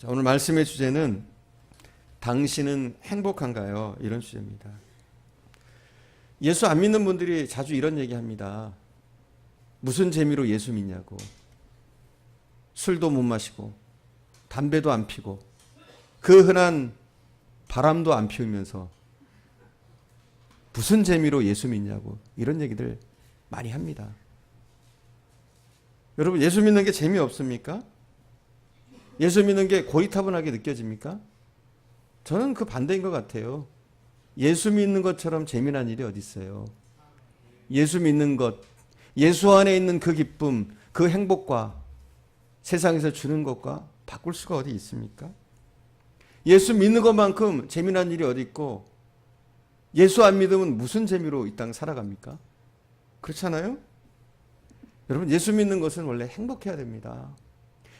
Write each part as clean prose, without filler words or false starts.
자, 오늘 말씀의 주제는 당신은 행복한가요? 이런 주제입니다. 예수 안 믿는 분들이 자주 이런 얘기합니다. 무슨 재미로 예수 믿냐고. 술도 못 마시고 담배도 안 피고 그 흔한 바람도 안 피우면서 무슨 재미로 예수 믿냐고 이런 얘기들 많이 합니다. 여러분, 예수 믿는 게 재미없습니까? 예수 믿는 게 고리타분하게 느껴집니까? 저는 그 반대인 것 같아요. 예수 믿는 것처럼 재미난 일이 어디 있어요? 예수 믿는 것, 예수 안에 있는 그 기쁨, 그 행복과 세상에서 주는 것과 바꿀 수가 어디 있습니까? 예수 믿는 것만큼 재미난 일이 어디 있고 예수 안 믿으면 무슨 재미로 이 땅 살아갑니까? 그렇잖아요? 여러분, 예수 믿는 것은 원래 행복해야 됩니다.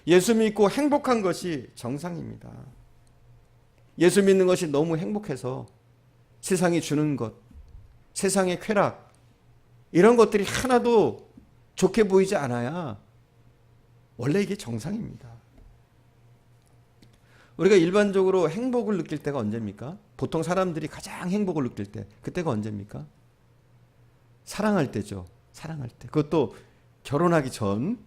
예수 믿고 행복한 것이 정상입니다. 예수 믿는 것이 너무 행복해서 세상이 주는 것, 세상의 쾌락, 이런 것들이 하나도 좋게 보이지 않아야 원래 이게 정상입니다. 우리가 일반적으로 행복을 느낄 때가 언제입니까? 보통 사람들이 가장 행복을 느낄 때, 그때가 언제입니까? 사랑할 때죠. 사랑할 때. 그것도 결혼하기 전,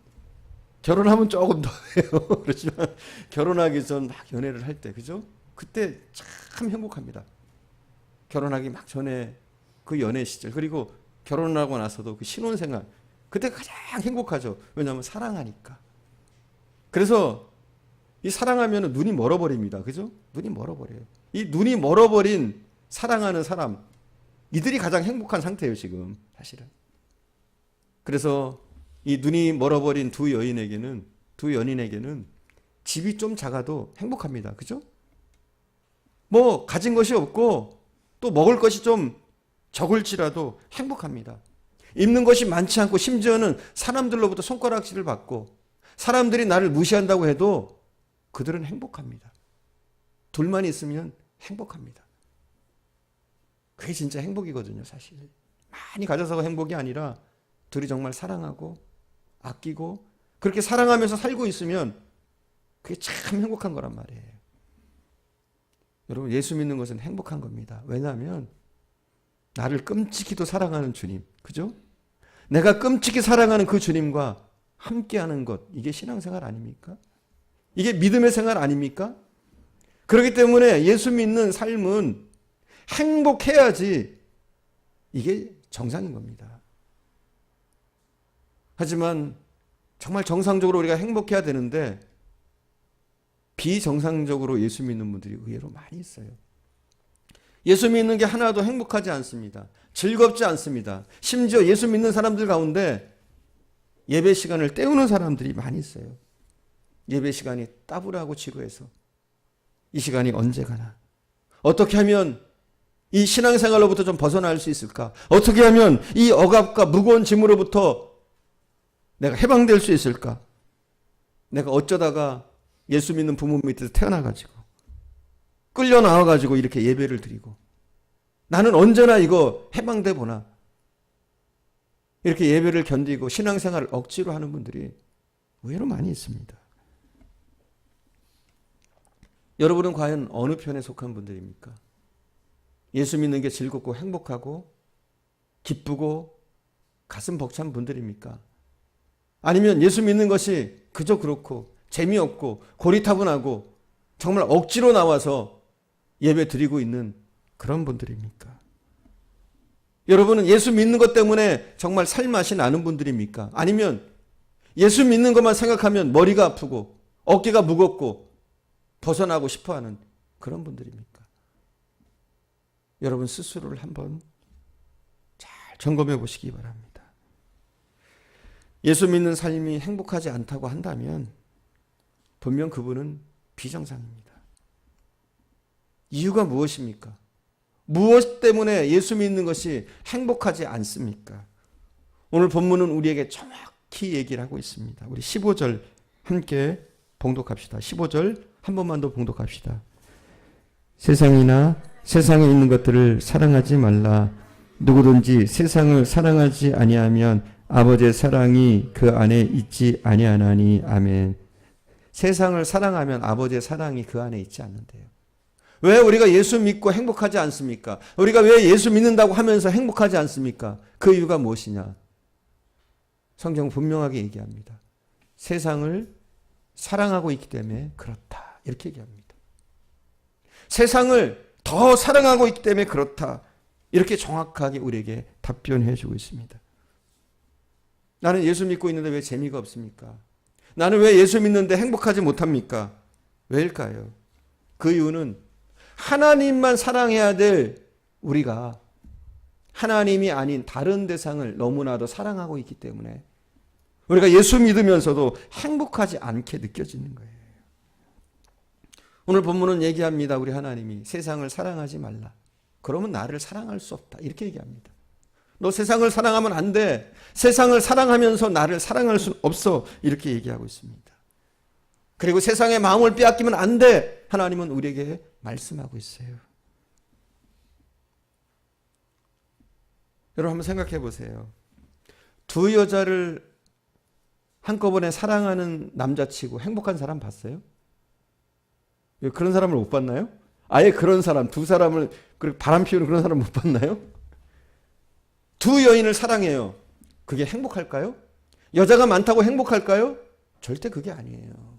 결혼하면 조금 더 해요. 그렇지만 결혼하기 전 막 연애를 할 때, 그죠? 그때 참 행복합니다. 결혼하기 막 전에 그 연애 시절, 그리고 결혼하고 나서도 그 신혼생활, 그때 가장 행복하죠. 왜냐하면 사랑하니까. 그래서 이 사랑하면 눈이 멀어버립니다. 그죠? 눈이 멀어버려요. 이 눈이 멀어버린 사랑하는 사람, 이들이 가장 행복한 상태예요, 지금 사실은. 그래서 이 눈이 멀어버린 두 연인에게는 집이 좀 작아도 행복합니다. 그죠? 뭐 가진 것이 없고 또 먹을 것이 좀 적을지라도 행복합니다. 입는 것이 많지 않고 심지어는 사람들로부터 손가락질을 받고 사람들이 나를 무시한다고 해도 그들은 행복합니다. 둘만 있으면 행복합니다. 그게 진짜 행복이거든요, 사실. 많이 가져서가 행복이 아니라 둘이 정말 사랑하고 아끼고 그렇게 사랑하면서 살고 있으면 그게 참 행복한 거란 말이에요. 여러분, 예수 믿는 것은 행복한 겁니다. 왜냐하면 나를 끔찍히도 사랑하는 주님, 그죠? 내가 끔찍히 사랑하는 그 주님과 함께하는 것, 이게 신앙생활 아닙니까? 이게 믿음의 생활 아닙니까? 그렇기 때문에 예수 믿는 삶은 행복해야지 이게 정상인 겁니다. 하지만 정말 정상적으로 우리가 행복해야 되는데 비정상적으로 예수 믿는 분들이 의외로 많이 있어요. 예수 믿는 게 하나도 행복하지 않습니다. 즐겁지 않습니다. 심지어 예수 믿는 사람들 가운데 예배 시간을 때우는 사람들이 많이 있어요. 예배 시간이 따분하고 지루해서 이 시간이 언제 가나? 어떻게 하면 이 신앙생활로부터 좀 벗어날 수 있을까? 어떻게 하면 이 억압과 무거운 짐으로부터 내가 해방될 수 있을까? 내가 어쩌다가 예수 믿는 부모 밑에서 태어나가지고 끌려 나와가지고 이렇게 예배를 드리고 나는 언제나 이거 해방돼 보나? 이렇게 예배를 견디고 신앙생활을 억지로 하는 분들이 의외로 많이 있습니다. 여러분은 과연 어느 편에 속한 분들입니까? 예수 믿는 게 즐겁고 행복하고 기쁘고 가슴 벅찬 분들입니까? 아니면 예수 믿는 것이 그저 그렇고 재미없고 고리타분하고 정말 억지로 나와서 예배 드리고 있는 그런 분들입니까? 여러분은 예수 믿는 것 때문에 정말 살맛이 나는 분들입니까? 아니면 예수 믿는 것만 생각하면 머리가 아프고 어깨가 무겁고 벗어나고 싶어하는 그런 분들입니까? 여러분 스스로를 한번 잘 점검해 보시기 바랍니다. 예수 믿는 삶이 행복하지 않다고 한다면 분명 그분은 비정상입니다. 이유가 무엇입니까? 무엇 때문에 예수 믿는 것이 행복하지 않습니까? 오늘 본문은 우리에게 정확히 얘기를 하고 있습니다. 우리 15절 함께 봉독합시다. 15절 한 번만 더 봉독합시다. 세상이나 세상에 있는 것들을 사랑하지 말라. 누구든지 세상을 사랑하지 아니하면 아버지의 사랑이 그 안에 있지 아니하나니. 아멘. 세상을 사랑하면 아버지의 사랑이 그 안에 있지 않는데요. 왜 우리가 예수 믿고 행복하지 않습니까? 우리가 왜 예수 믿는다고 하면서 행복하지 않습니까? 그 이유가 무엇이냐? 성경 분명하게 얘기합니다. 세상을 사랑하고 있기 때문에 그렇다. 이렇게 얘기합니다. 세상을 더 사랑하고 있기 때문에 그렇다. 이렇게 정확하게 우리에게 답변해 주고 있습니다. 나는 예수 믿고 있는데 왜 재미가 없습니까? 나는 왜 예수 믿는데 행복하지 못합니까? 왜일까요? 그 이유는 하나님만 사랑해야 될 우리가 하나님이 아닌 다른 대상을 너무나도 사랑하고 있기 때문에 우리가 예수 믿으면서도 행복하지 않게 느껴지는 거예요. 오늘 본문은 얘기합니다. 우리 하나님이 세상을 사랑하지 말라. 그러면 나를 사랑할 수 없다. 이렇게 얘기합니다. 너 세상을 사랑하면 안 돼. 세상을 사랑하면서 나를 사랑할 수 없어. 이렇게 얘기하고 있습니다. 그리고 세상의 마음을 빼앗기면 안 돼. 하나님은 우리에게 말씀하고 있어요. 여러분 한번 생각해 보세요. 두 여자를 한꺼번에 사랑하는 남자치고 행복한 사람 봤어요? 그런 사람을 못 봤나요? 아예 그런 사람, 두 사람을 바람 피우는 그런 사람 못 봤나요? 두 여인을 사랑해요. 그게 행복할까요? 여자가 많다고 행복할까요? 절대 그게 아니에요.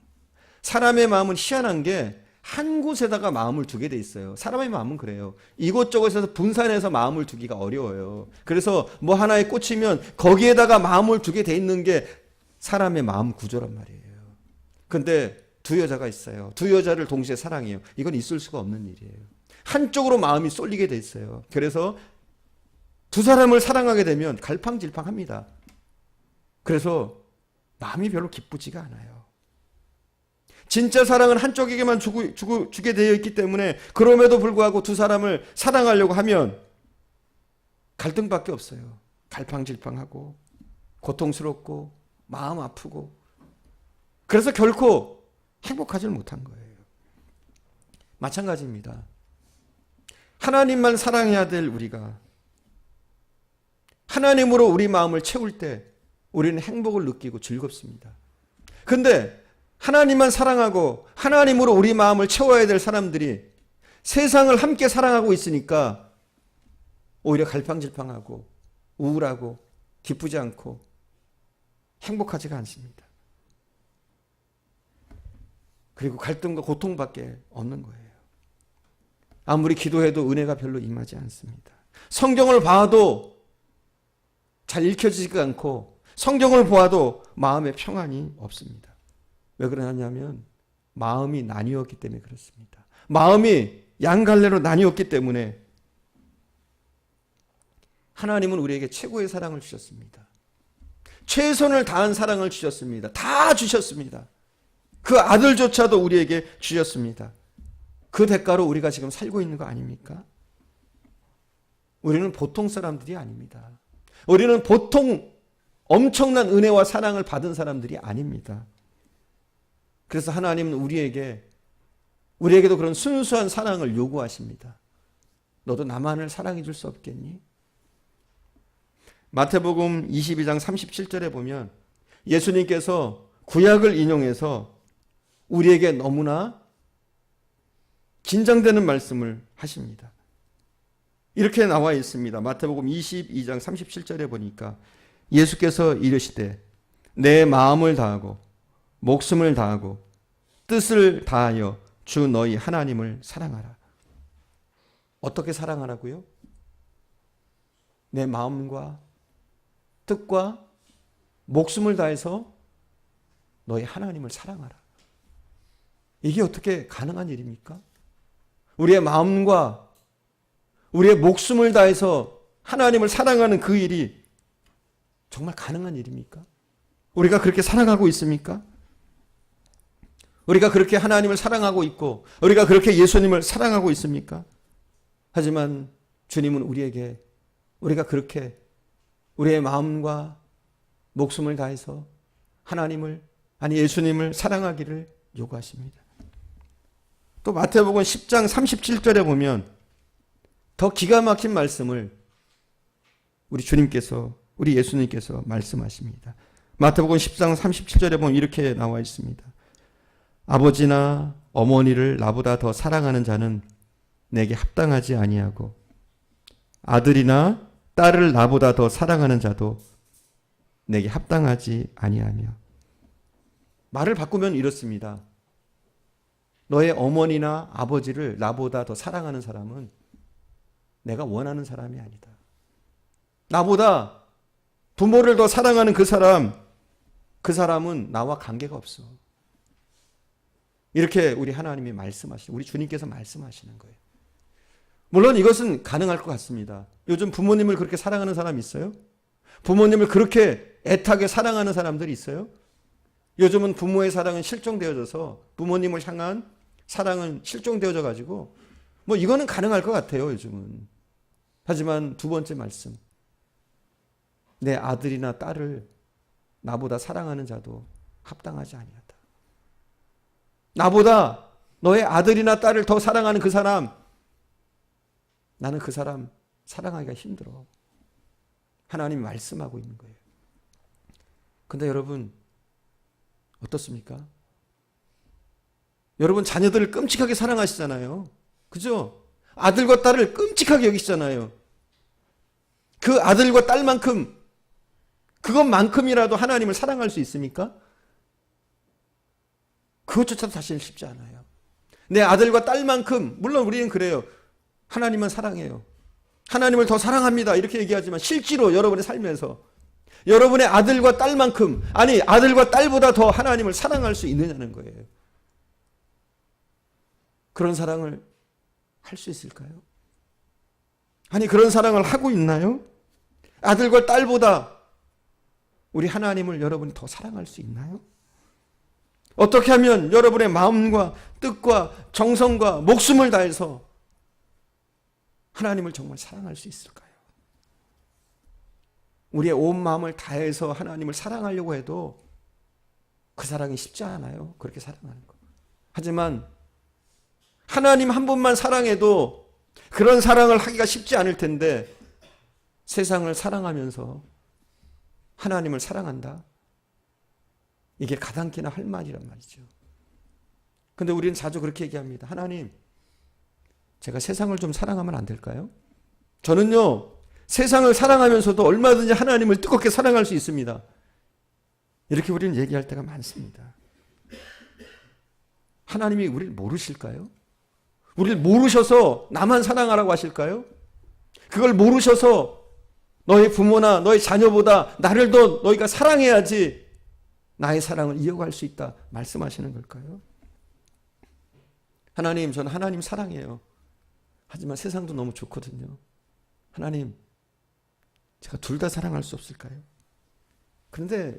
사람의 마음은 희한한 게 한 곳에다가 마음을 두게 돼 있어요. 사람의 마음은 그래요. 이곳저곳에서 분산해서 마음을 두기가 어려워요. 그래서 뭐 하나에 꽂히면 거기에다가 마음을 두게 돼 있는 게 사람의 마음 구조란 말이에요. 근데 두 여자가 있어요. 두 여자를 동시에 사랑해요. 이건 있을 수가 없는 일이에요. 한쪽으로 마음이 쏠리게 돼 있어요. 그래서 두 사람을 사랑하게 되면 갈팡질팡합니다. 그래서 마음이 별로 기쁘지가 않아요. 진짜 사랑은 한쪽에게만 주게 되어 있기 때문에 그럼에도 불구하고 두 사람을 사랑하려고 하면 갈등밖에 없어요. 갈팡질팡하고 고통스럽고 마음 아프고 그래서 결코 행복하지 못한 거예요. 마찬가지입니다. 하나님만 사랑해야 될 우리가 하나님으로 우리 마음을 채울 때 우리는 행복을 느끼고 즐겁습니다. 근데 하나님만 사랑하고 하나님으로 우리 마음을 채워야 될 사람들이 세상을 함께 사랑하고 있으니까 오히려 갈팡질팡하고 우울하고 기쁘지 않고 행복하지가 않습니다. 그리고 갈등과 고통밖에 없는 거예요. 아무리 기도해도 은혜가 별로 임하지 않습니다. 성경을 봐도 잘 읽혀지지가 않고 성경을 보아도 마음에 평안이 없습니다. 왜 그러냐면 마음이 나뉘었기 때문에 그렇습니다. 마음이 양갈래로 나뉘었기 때문에 하나님은 우리에게 최고의 사랑을 주셨습니다. 최선을 다한 사랑을 주셨습니다. 다 주셨습니다. 그 아들조차도 우리에게 주셨습니다. 그 대가로 우리가 지금 살고 있는 거 아닙니까? 우리는 보통 사람들이 아닙니다. 우리는 보통 엄청난 은혜와 사랑을 받은 사람들이 아닙니다. 그래서 하나님은 우리에게도 그런 순수한 사랑을 요구하십니다. 너도 나만을 사랑해 줄 수 없겠니? 마태복음 22장 37절에 보면 예수님께서 구약을 인용해서 우리에게 너무나 긴장되는 말씀을 하십니다. 이렇게 나와 있습니다. 마태복음 22장 37절에 보니까 예수께서 이르시되 내 마음을 다하고 목숨을 다하고 뜻을 다하여 주 너희 하나님을 사랑하라. 어떻게 사랑하라고요? 내 마음과 뜻과 목숨을 다해서 너희 하나님을 사랑하라. 이게 어떻게 가능한 일입니까? 우리의 마음과 우리의 목숨을 다해서 하나님을 사랑하는 그 일이 정말 가능한 일입니까? 우리가 그렇게 사랑하고 있습니까? 우리가 그렇게 하나님을 사랑하고 있고 우리가 그렇게 예수님을 사랑하고 있습니까? 하지만 주님은 우리가 그렇게 우리의 마음과 목숨을 다해서 예수님을 사랑하기를 요구하십니다. 또 마태복음 10장 37절에 보면 더 기가 막힌 말씀을 우리 예수님께서 말씀하십니다. 마태복음 10장 37절에 보면 이렇게 나와 있습니다. 아버지나 어머니를 나보다 더 사랑하는 자는 내게 합당하지 아니하고 아들이나 딸을 나보다 더 사랑하는 자도 내게 합당하지 아니하며. 말을 바꾸면 이렇습니다. 너의 어머니나 아버지를 나보다 더 사랑하는 사람은 내가 원하는 사람이 아니다. 나보다 부모를 더 사랑하는 그 사람은 나와 관계가 없어. 이렇게 우리 하나님이 말씀하시는, 우리 주님께서 말씀하시는 거예요. 물론 이것은 가능할 것 같습니다. 요즘 부모님을 그렇게 사랑하는 사람 있어요? 부모님을 그렇게 애타게 사랑하는 사람들이 있어요? 요즘은 부모의 사랑은 실종되어져서 부모님을 향한 사랑은 실종되어져 가지고 뭐 이거는 가능할 것 같아요, 요즘은. 하지만 두 번째 말씀. 내 아들이나 딸을 나보다 사랑하는 자도 합당하지 아니하다. 나보다 너의 아들이나 딸을 더 사랑하는 그 사람, 나는 그 사람 사랑하기가 힘들어. 하나님이 말씀하고 있는 거예요. 근데 여러분 어떻습니까? 여러분 자녀들을 끔찍하게 사랑하시잖아요. 그죠? 아들과 딸을 끔찍하게 여기시잖아요. 그 아들과 딸만큼, 그것만큼이라도 하나님을 사랑할 수 있습니까? 그것조차도 사실 쉽지 않아요. 내 아들과 딸만큼, 물론 우리는 그래요. 하나님은 사랑해요. 하나님을 더 사랑합니다. 이렇게 얘기하지만 실제로 여러분의 삶에서 여러분의 아들과 딸만큼, 아니 아들과 딸보다 더 하나님을 사랑할 수 있느냐는 거예요. 그런 사랑을 할 수 있을까요? 아니 그런 사랑을 하고 있나요? 아들과 딸보다 우리 하나님을 여러분이 더 사랑할 수 있나요? 어떻게 하면 여러분의 마음과 뜻과 정성과 목숨을 다해서 하나님을 정말 사랑할 수 있을까요? 우리의 온 마음을 다해서 하나님을 사랑하려고 해도 그 사랑이 쉽지 않아요. 그렇게 사랑하는 거. 하지만 하나님 한 분만 사랑해도 그런 사랑을 하기가 쉽지 않을 텐데 세상을 사랑하면서 하나님을 사랑한다? 이게 가당키나 할 말이란 말이죠. 근데 우리는 자주 그렇게 얘기합니다. 하나님, 제가 세상을 좀 사랑하면 안 될까요? 저는요, 세상을 사랑하면서도 얼마든지 하나님을 뜨겁게 사랑할 수 있습니다. 이렇게 우리는 얘기할 때가 많습니다. 하나님이 우리를 모르실까요? 우리를 모르셔서 나만 사랑하라고 하실까요? 그걸 모르셔서 너희 부모나 너희 자녀보다 나를 더 너희가 사랑해야지 나의 사랑을 이어갈 수 있다 말씀하시는 걸까요? 하나님, 저는 하나님 사랑해요. 하지만 세상도 너무 좋거든요. 하나님, 제가 둘 다 사랑할 수 없을까요? 그런데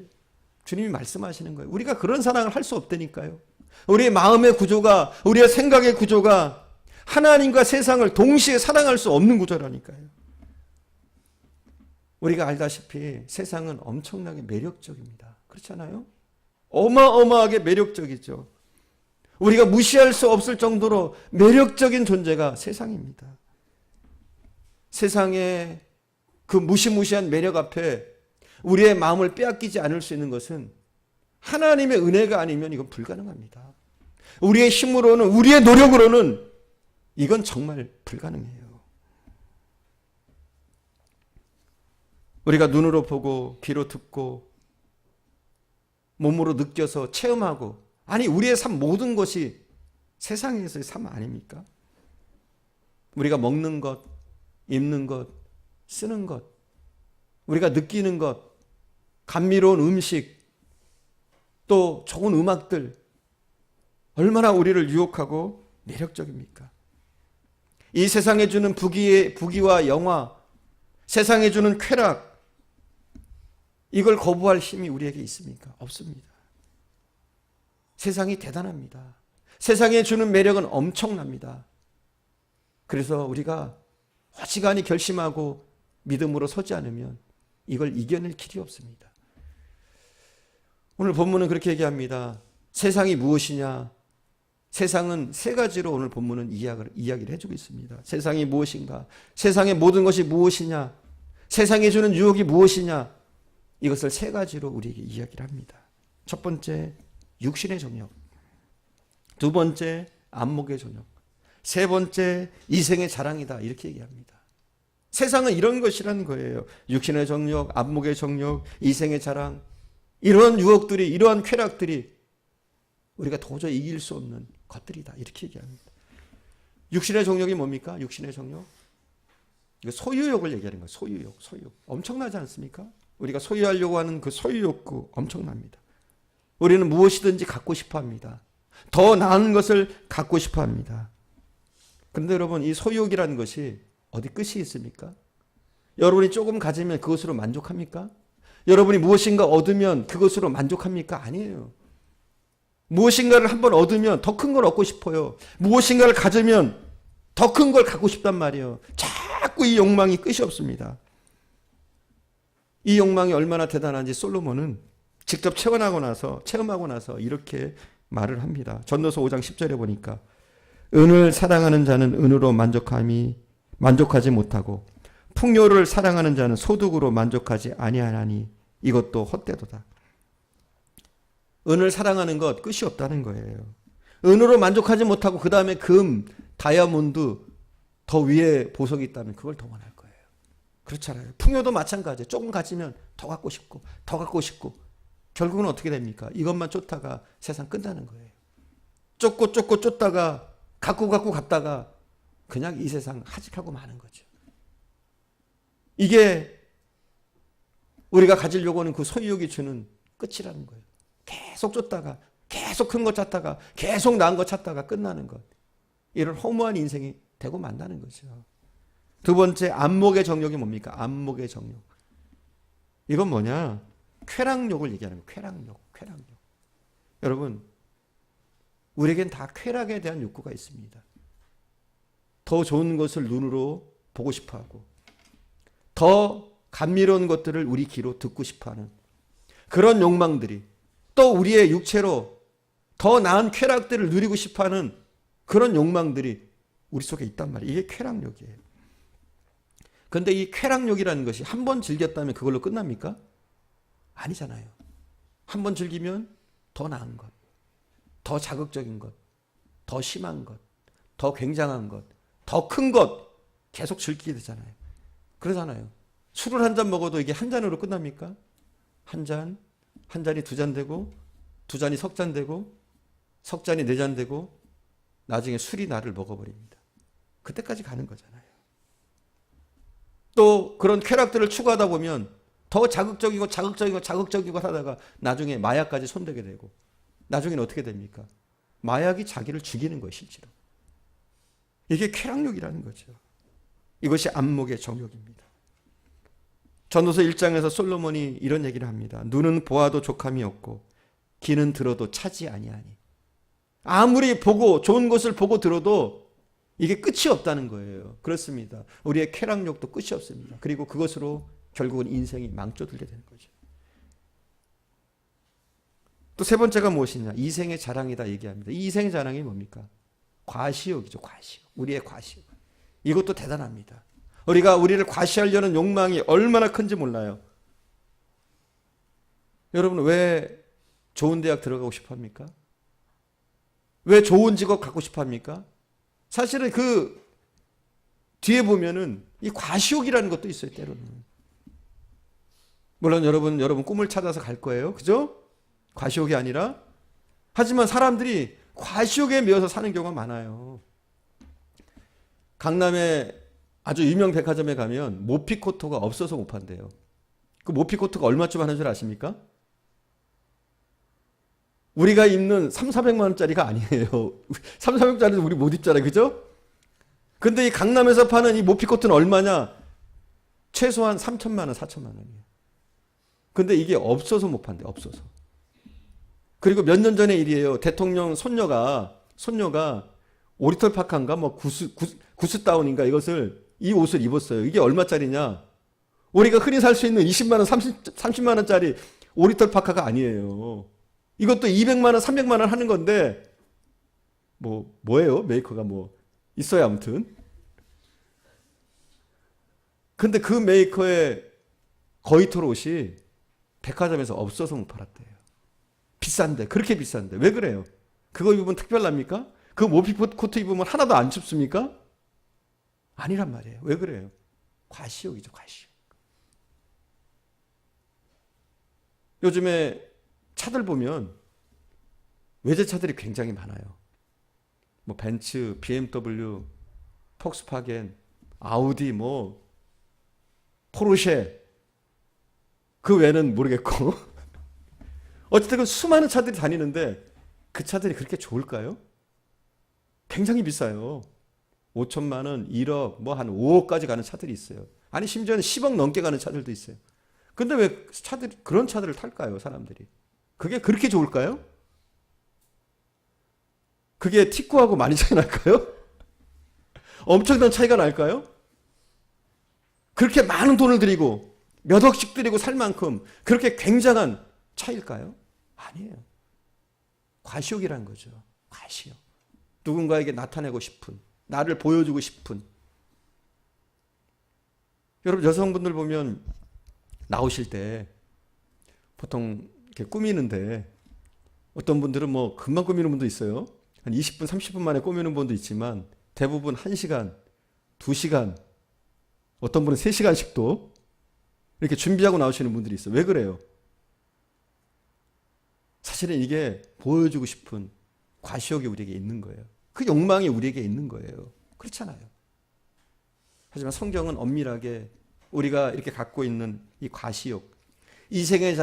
주님이 말씀하시는 거예요. 우리가 그런 사랑을 할 수 없다니까요. 우리의 마음의 구조가, 우리의 생각의 구조가 하나님과 세상을 동시에 사랑할 수 없는 구조라니까요. 우리가 알다시피 세상은 엄청나게 매력적입니다. 그렇잖아요? 어마어마하게 매력적이죠. 우리가 무시할 수 없을 정도로 매력적인 존재가 세상입니다. 세상의 그 무시무시한 매력 앞에 우리의 마음을 빼앗기지 않을 수 있는 것은 하나님의 은혜가 아니면 이건 불가능합니다. 우리의 힘으로는, 우리의 노력으로는 이건 정말 불가능해요. 우리가 눈으로 보고 귀로 듣고 몸으로 느껴서 체험하고, 아니 우리의 삶 모든 것이 세상에서의 삶 아닙니까? 우리가 먹는 것, 입는 것, 쓰는 것, 우리가 느끼는 것, 감미로운 음식, 또 좋은 음악들, 얼마나 우리를 유혹하고 매력적입니까? 이 세상에 주는 부귀와 영화, 세상에 주는 쾌락, 이걸 거부할 힘이 우리에게 있습니까? 없습니다. 세상이 대단합니다. 세상에 주는 매력은 엄청납니다. 그래서 우리가 어지간히 결심하고 믿음으로 서지 않으면 이걸 이겨낼 길이 없습니다. 오늘 본문은 그렇게 얘기합니다. 세상이 무엇이냐? 세상은 세 가지로 오늘 본문은 이야기를 해주고 있습니다. 세상이 무엇인가? 세상의 모든 것이 무엇이냐? 세상이 주는 유혹이 무엇이냐? 이것을 세 가지로 우리에게 이야기를 합니다. 첫 번째, 육신의 정욕. 두 번째, 안목의 정욕. 세 번째, 이생의 자랑이다. 이렇게 얘기합니다. 세상은 이런 것이라는 거예요. 육신의 정욕, 안목의 정욕, 이생의 자랑. 이러한 유혹들이, 이러한 쾌락들이 우리가 도저히 이길 수 없는 것들이다. 이렇게 얘기합니다. 육신의 정욕이 뭡니까? 육신의 정욕. 이거 소유욕을 얘기하는 거예요. 소유욕, 소유욕. 엄청나지 않습니까? 우리가 소유하려고 하는 그 소유욕구 엄청납니다. 우리는 무엇이든지 갖고 싶어 합니다. 더 나은 것을 갖고 싶어 합니다. 그런데 여러분, 이 소유욕이라는 것이 어디 끝이 있습니까? 여러분이 조금 가지면 그것으로 만족합니까? 여러분이 무엇인가 얻으면 그것으로 만족합니까? 아니에요. 무엇인가를 한번 얻으면 더 큰 걸 얻고 싶어요. 무엇인가를 가지면 더 큰 걸 갖고 싶단 말이에요. 자꾸 이 욕망이 끝이 없습니다. 이 욕망이 얼마나 대단한지 솔로몬은 직접 체험하고 나서 이렇게 말을 합니다. 전도서 5장 10절에 보니까 은을 사랑하는 자는 은으로 만족하지 못하고 풍요를 사랑하는 자는 소득으로 만족하지 아니하나니 이것도 헛되도다. 은을 사랑하는 것 끝이 없다는 거예요. 은으로 만족하지 못하고 그 다음에 금, 다이아몬드 더 위에 보석이 있다면 그걸 더 원할 거예요. 그렇잖아요. 풍요도 마찬가지예요. 조금 가지면 더 갖고 싶고 더 갖고 싶고 결국은 어떻게 됩니까? 이것만 쫓다가 세상 끝나는 거예요. 쫓다가 갖고 갔다가 그냥 이 세상 하직하고 마는 거죠. 이게 우리가 가지려고 하는 그 소유욕이 주는 끝이라는 거예요. 계속 쫓다가 계속 큰 거 찾다가 계속 나은 거 찾다가 끝나는 것. 이런 허무한 인생이 되고 만다는 거죠. 두 번째, 안목의 정욕이 뭡니까? 안목의 정욕. 이건 뭐냐? 쾌락욕을 얘기하는 거예요. 쾌락욕. 여러분, 우리에겐 다 쾌락에 대한 욕구가 있습니다. 더 좋은 것을 눈으로 보고 싶어하고 더 감미로운 것들을 우리 귀로 듣고 싶어하는 그런 욕망들이 또 우리의 육체로 더 나은 쾌락들을 누리고 싶어하는 그런 욕망들이 우리 속에 있단 말이에요. 이게 쾌락욕이에요. 그런데 이 쾌락욕이라는 것이 한 번 즐겼다면 그걸로 끝납니까? 아니잖아요. 한 번 즐기면 더 나은 것, 더 자극적인 것, 더 심한 것, 더 굉장한 것, 더 큰 것 계속 즐기게 되잖아요. 그러잖아요. 술을 한 잔 먹어도 이게 한 잔으로 끝납니까? 한 잔이 두 잔 되고 두 잔이 석 잔 되고 석 잔이 네 잔 되고 나중에 술이 나를 먹어버립니다. 그때까지 가는 거잖아요. 또 그런 쾌락들을 추구하다 보면 더 자극적이고 하다가 나중에 마약까지 손대게 되고 나중에는 어떻게 됩니까? 마약이 자기를 죽이는 거예요, 실제로. 이게 쾌락욕이라는 거죠. 이것이 안목의 정욕입니다. 전도서 1장에서 솔로몬이 이런 얘기를 합니다. 눈은 보아도 족함이 없고 귀는 들어도 차지 아니하니. 아무리 보고 좋은 것을 보고 들어도 이게 끝이 없다는 거예요. 그렇습니다. 우리의 쾌락욕도 끝이 없습니다. 그리고 그것으로 결국은 인생이 망쳐들게 되는 거죠. 또 세 번째가 무엇이냐? 이생의 자랑이다 얘기합니다. 이 이생의 자랑이 뭡니까? 과시욕이죠. 과시욕. 우리의 과시욕. 이것도 대단합니다. 우리가 우리를 과시하려는 욕망이 얼마나 큰지 몰라요. 여러분, 왜 좋은 대학 들어가고 싶어 합니까? 왜 좋은 직업 갖고 싶어 합니까? 사실은 그 뒤에 보면은 이 과시욕이라는 것도 있어요, 때로는. 물론 여러분 꿈을 찾아서 갈 거예요. 그죠? 과시욕이 아니라. 하지만 사람들이 과시욕에 매여서 사는 경우가 많아요. 강남에 아주 유명 백화점에 가면 모피코트가 없어서 못 판대요. 그 모피코트가 얼마쯤 하는 줄 아십니까? 우리가 입는 3,400만 원짜리가 아니에요. 3,400원짜리도 우리 못 입잖아요. 그죠? 근데 이 강남에서 파는 이 모피코트는 얼마냐? 최소한 3,000만 원, 4,000만 원이에요. 근데 이게 없어서 못 판대요. 없어서. 그리고 몇 년 전의 일이에요. 대통령 손녀가 오리털 파카인가 뭐 구스다운인가 이 옷을 입었어요. 이게 얼마짜리냐? 우리가 흔히 살 수 있는 20만 원, 30만 원짜리 오리털 파카가 아니에요. 이것도 200만 원, 300만 원 하는 건데 뭐예요? 메이커가 있어요, 아무튼. 근데 그 메이커의 거위털 옷이 백화점에서 없어서 못 팔았대요. 비싼데, 그렇게 비싼데. 왜 그래요? 그거 입으면 특별합니까? 그 모피 코트 입으면 하나도 안 춥습니까? 아니란 말이에요. 왜 그래요? 과시욕이죠, 과시욕. 요즘에 차들 보면 외제차들이 굉장히 많아요. 뭐 벤츠, BMW, 폭스바겐, 아우디, 뭐 포르쉐, 그 외에는 모르겠고 어쨌든 수많은 차들이 다니는데 그 차들이 그렇게 좋을까요? 굉장히 비싸요. 5천만 원, 1억, 뭐 한 5억까지 가는 차들이 있어요. 아니 심지어는 10억 넘게 가는 차들도 있어요. 근데 왜 차들이 그런 차들을 탈까요, 사람들이? 그게 그렇게 좋을까요? 그게 티코하고 많이 차이 날까요? 엄청난 차이가 날까요? 그렇게 많은 돈을 들이고 몇 억씩 들이고 살 만큼 그렇게 굉장한 차일까요? 아니에요. 과시욕이라는 거죠. 과시욕. 누군가에게 나타내고 싶은, 나를 보여주고 싶은. 여러분 여성분들 보면 나오실 때 보통 이렇게 꾸미는데 어떤 분들은 뭐 금방 꾸미는 분도 있어요. 한 20분, 30분 만에 꾸미는 분도 있지만 대부분 1시간, 2시간, 어떤 분은 3시간씩도 이렇게 준비하고 나오시는 분들이 있어요. 왜 그래요? 사실은 이게 보여주고 싶은 과시욕이 우리에게 있는 거예요. 그 욕망이 우리에게 있는 거예요. 그렇잖아요. 하지만 성경은 엄밀하게 우리가 이렇게 갖고 있는 이 과시욕, 이생의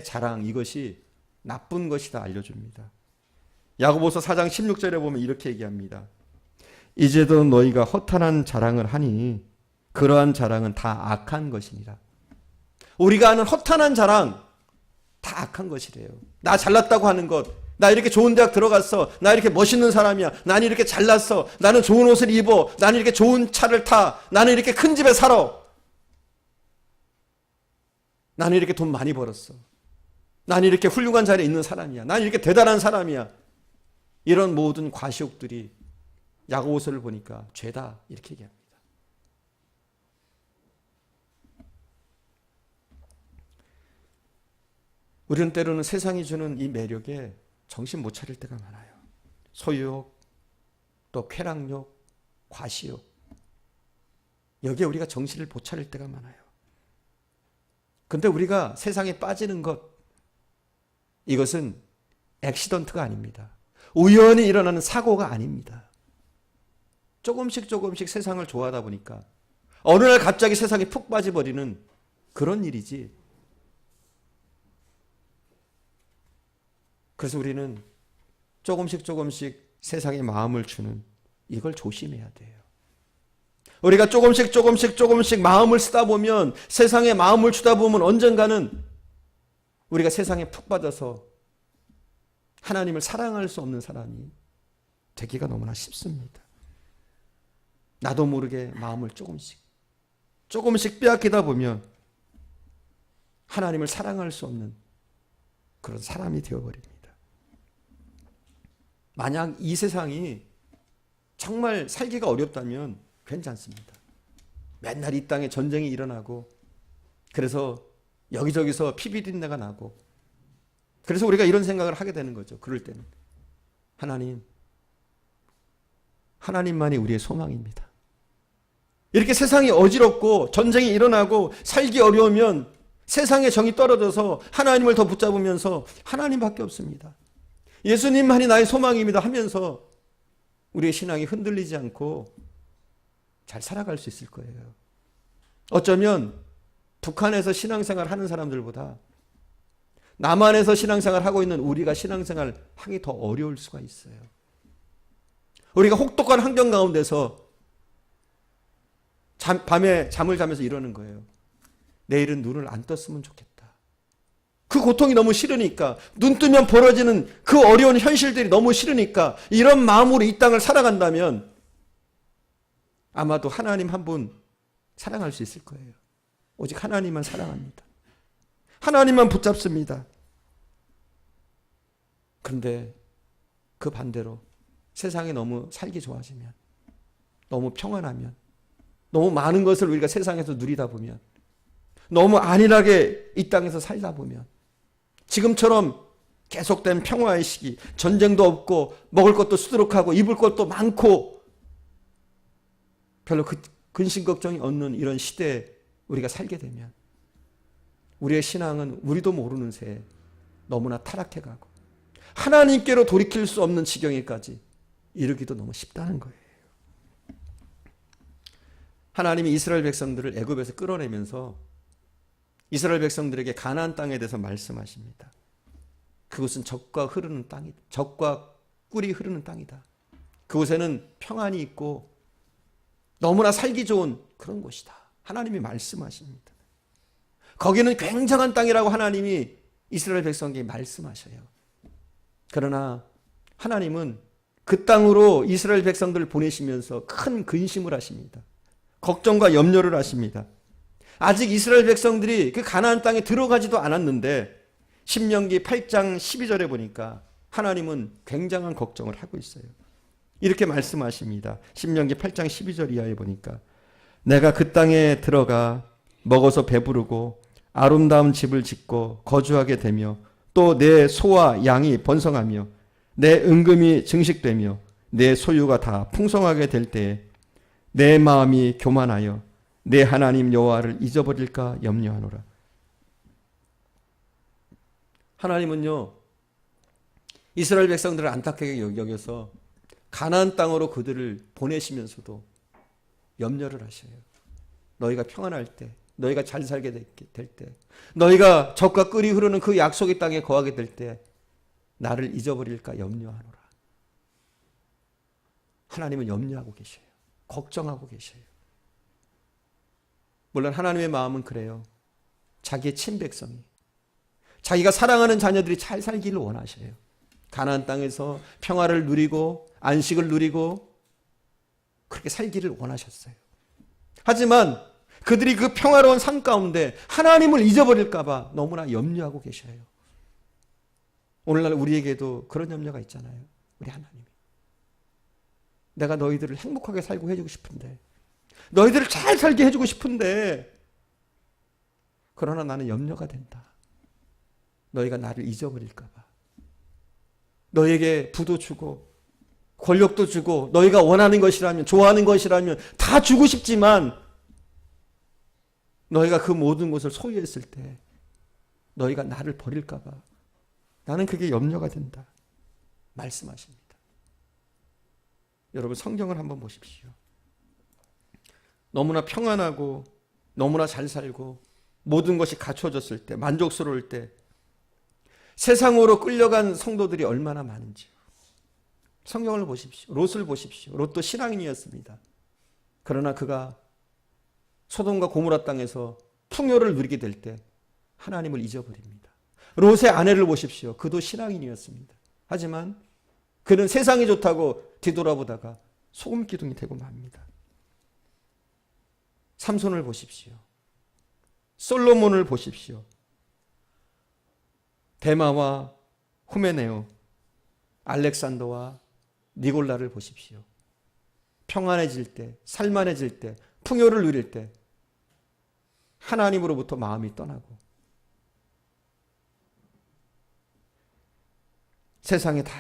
자랑 이것이 나쁜 것이다 알려줍니다. 야고보서 4장 16절에 보면 이렇게 얘기합니다. 이제도 너희가 허탄한 자랑을 하니 그러한 자랑은 다 악한 것이니라. 우리가 하는 허탄한 자랑 다 악한 것이래요. 나 잘났다고 하는 것, 나 이렇게 좋은 대학 들어갔어, 나 이렇게 멋있는 사람이야, 나는 이렇게 잘났어, 나는 좋은 옷을 입어, 나는 이렇게 좋은 차를 타, 나는 이렇게 큰 집에 살아, 나는 이렇게 돈 많이 벌었어, 나는 이렇게 훌륭한 자리에 있는 사람이야, 나는 이렇게 대단한 사람이야. 이런 모든 과시욕들이 야고보서를 보니까 죄다 이렇게 얘기합니다. 우리는 때로는 세상이 주는 이 매력에 정신 못 차릴 때가 많아요. 소유욕, 또 쾌락욕, 과시욕. 여기에 우리가 정신을 못 차릴 때가 많아요. 근데 우리가 세상에 빠지는 것, 이것은 액시던트가 아닙니다. 우연히 일어나는 사고가 아닙니다. 조금씩 세상을 좋아하다 보니까 어느 날 갑자기 세상에 푹 빠져버리는 그런 일이지. 그래서 우리는 조금씩 세상에 마음을 주는 이걸 조심해야 돼요. 우리가 조금씩 마음을 쓰다 보면, 세상에 마음을 주다 보면 언젠가는 우리가 세상에 푹 빠져서 하나님을 사랑할 수 없는 사람이 되기가 너무나 쉽습니다. 나도 모르게 마음을 조금씩 빼앗기다 보면 하나님을 사랑할 수 없는 그런 사람이 되어버립니다. 만약 이 세상이 정말 살기가 어렵다면 괜찮습니다. 맨날 이 땅에 전쟁이 일어나고, 그래서 여기저기서 피비린내가 나고, 그래서 우리가 이런 생각을 하게 되는 거죠. 그럴 때는 하나님만이 우리의 소망입니다. 이렇게 세상이 어지럽고 전쟁이 일어나고 살기 어려우면 세상의 정이 떨어져서 하나님을 더 붙잡으면서 하나님밖에 없습니다, 예수님만이 나의 소망입니다 하면서 우리의 신앙이 흔들리지 않고 잘 살아갈 수 있을 거예요. 어쩌면 북한에서 신앙생활 하는 사람들보다 남한에서 신앙생활 하고 있는 우리가 신앙생활 하기 더 어려울 수가 있어요. 우리가 혹독한 환경 가운데서 밤에 잠을 자면서 이러는 거예요. 내일은 눈을 안 떴으면 좋겠다. 그 고통이 너무 싫으니까, 눈 뜨면 벌어지는 그 어려운 현실들이 너무 싫으니까 이런 마음으로 이 땅을 살아간다면 아마도 하나님 한 분 사랑할 수 있을 거예요. 오직 하나님만 사랑합니다. 하나님만 붙잡습니다. 그런데 그 반대로 세상에 너무 살기 좋아지면, 너무 평안하면, 너무 많은 것을 우리가 세상에서 누리다 보면, 너무 안일하게 이 땅에서 살다 보면, 지금처럼 계속된 평화의 시기, 전쟁도 없고 먹을 것도 수두룩하고 입을 것도 많고 별로 근심 걱정이 없는 이런 시대에 우리가 살게 되면 우리의 신앙은 우리도 모르는 새에 너무나 타락해가고 하나님께로 돌이킬 수 없는 지경에까지 이르기도 너무 쉽다는 거예요. 하나님이 이스라엘 백성들을 애굽에서 끌어내면서 이스라엘 백성들에게 가나안 땅에 대해서 말씀하십니다. 그곳은 젖과 흐르는 땅이다. 젖과 꿀이 흐르는 땅이다. 그곳에는 평안이 있고 너무나 살기 좋은 그런 곳이다. 하나님이 말씀하십니다. 거기는 굉장한 땅이라고 하나님이 이스라엘 백성에게 말씀하셔요. 그러나 하나님은 그 땅으로 이스라엘 백성들을 보내시면서 큰 근심을 하십니다. 걱정과 염려를 하십니다. 아직 이스라엘 백성들이 그 가나안 땅에 들어가지도 않았는데 신명기 8장 12절에 보니까 하나님은 굉장한 걱정을 하고 있어요. 이렇게 말씀하십니다. 신명기 8장 12절 이하에 보니까 내가 그 땅에 들어가 먹어서 배부르고 아름다운 집을 짓고 거주하게 되며 또 내 소와 양이 번성하며 내 은금이 증식되며 내 소유가 다 풍성하게 될 때에 내 마음이 교만하여 내 하나님 여호와를 잊어버릴까 염려하노라. 하나님은요, 이스라엘 백성들을 안타깝게 여겨서 가나안 땅으로 그들을 보내시면서도 염려를 하셔요. 너희가 평안할 때, 너희가 잘 살게 될 때, 너희가 젖과 꿀이 흐르는 그 약속의 땅에 거하게 될 때 나를 잊어버릴까 염려하노라. 하나님은 염려하고 계셔요. 걱정하고 계셔요. 물론 하나님의 마음은 그래요. 자기의 친백성이, 자기가 사랑하는 자녀들이 잘 살기를 원하셔요. 가나안 땅에서 평화를 누리고 안식을 누리고 그렇게 살기를 원하셨어요. 하지만 그들이 그 평화로운 삶 가운데 하나님을 잊어버릴까 봐 너무나 염려하고 계셔요. 오늘날 우리에게도 그런 염려가 있잖아요. 우리 하나님이. 내가 너희들을 행복하게 살고 해주고 싶은데, 너희들을 잘 살게 해주고 싶은데, 그러나 나는 염려가 된다. 너희가 나를 잊어버릴까 봐. 너에게 부도 주고 권력도 주고 너희가 원하는 것이라면, 좋아하는 것이라면 다 주고 싶지만 너희가 그 모든 것을 소유했을 때 너희가 나를 버릴까 봐 나는 그게 염려가 된다 말씀하십니다. 여러분, 성경을 한번 보십시오. 너무나 평안하고 너무나 잘 살고 모든 것이 갖춰졌을 때, 만족스러울 때 세상으로 끌려간 성도들이 얼마나 많은지요. 성경을 보십시오. 롯을 보십시오. 롯도 신앙인이었습니다. 그러나 그가 소돔과 고모라 땅에서 풍요를 누리게 될 때 하나님을 잊어버립니다. 롯의 아내를 보십시오. 그도 신앙인이었습니다. 하지만 그는 세상이 좋다고 뒤돌아보다가 소금 기둥이 되고 맙니다. 삼손을 보십시오. 솔로몬을 보십시오. 데마와 후메네오, 알렉산더와 니골라를 보십시오. 평안해질 때, 살만해질 때, 풍요를 누릴 때 하나님으로부터 마음이 떠나고 세상에 다